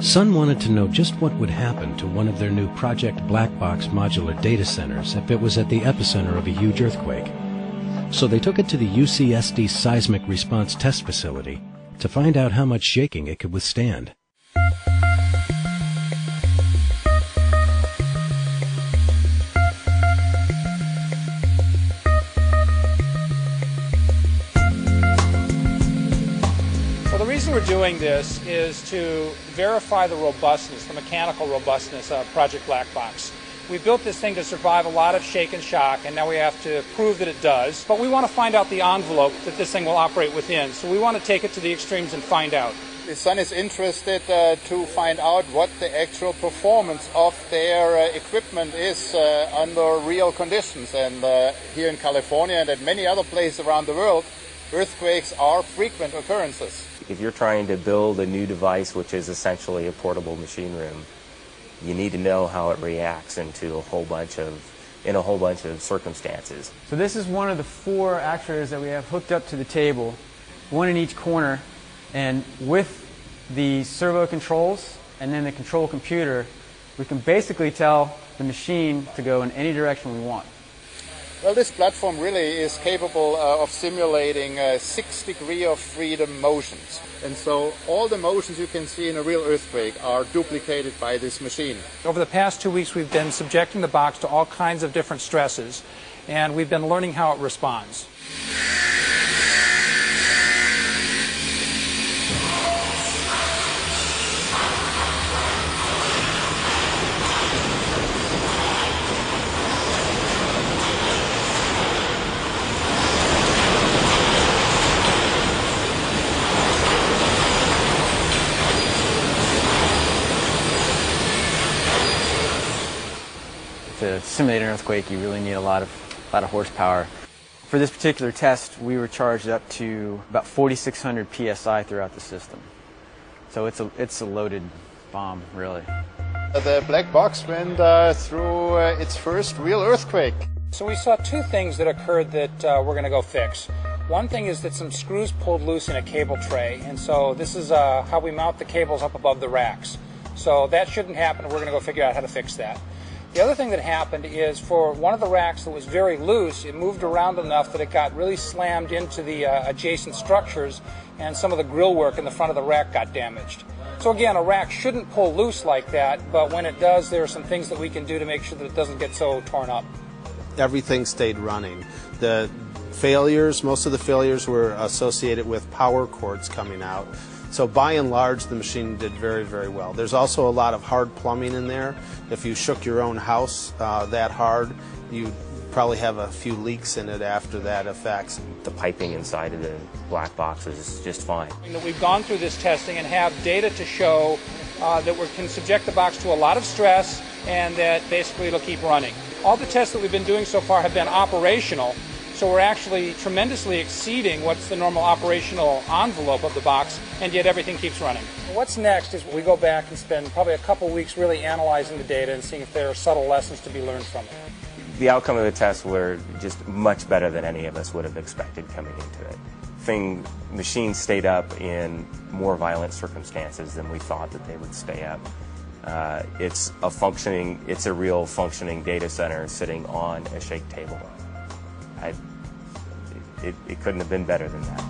Sun wanted to know just what would happen to one of their new Project Blackbox modular data centers if it was at the epicenter of a huge earthquake. So they took it to the UCSD Seismic Response Test Facility to find out how much shaking it could withstand. The reason we're doing this is to verify the robustness, the mechanical robustness of Project Blackbox. We built this thing to survive a lot of shake and shock, and now we have to prove that it does. But we want to find out the envelope that this thing will operate within, so we want to take it to the extremes and find out. The Sun is interested to find out what the actual performance of their equipment is under real conditions. And here in California and at many other places around the world, earthquakes are frequent occurrences. If you're trying to build a new device, which is essentially a portable machine room, you need to know how it reacts in a whole bunch of circumstances. So this is one of the 4 actuators that we have hooked up to the table, one in each corner, and with the servo controls and then the control computer, we can basically tell the machine to go in any direction we want. Well, this platform really is capable of simulating 6 degrees of freedom motions. And so all the motions you can see in a real earthquake are duplicated by this machine. Over the past 2 weeks, we've been subjecting the box to all kinds of different stresses, and we've been learning how it responds. To simulate an earthquake, you really need a lot of horsepower. For this particular test, we were charged up to about 4,600 psi throughout the system. So it's a loaded bomb, really. The black box went through its first real earthquake. So we saw 2 things that occurred that we're going to go fix. One thing is that some screws pulled loose in a cable tray, and so this is how we mount the cables up above the racks. So that shouldn't happen, and we're going to go figure out how to fix that. The other thing that happened is for one of the racks that was very loose, it moved around enough that it got really slammed into the adjacent structures, and some of the grill work in the front of the rack got damaged. So again, a rack shouldn't pull loose like that, but when it does, there are some things that we can do to make sure that it doesn't get so torn up. Everything stayed running. The failures, most of the failures were associated with power cords coming out. So by and large, the machine did very, very well. There's also a lot of hard plumbing in there. If you shook your own house that hard, you'd probably have a few leaks in it after that effects. The piping inside of the black box is just fine. We've gone through this testing and have data to show that we can subject the box to a lot of stress and that basically it'll keep running. All the tests that we've been doing so far have been operational. So we're actually tremendously exceeding what's the normal operational envelope of the box, and yet everything keeps running. What's next is we go back and spend probably a couple weeks really analyzing the data and seeing if there are subtle lessons to be learned from it. The outcome of the tests were just much better than any of us would have expected coming into it. Machines stayed up in more violent circumstances than we thought that they would stay up. It's a real functioning data center sitting on a shake table. It couldn't have been better than that.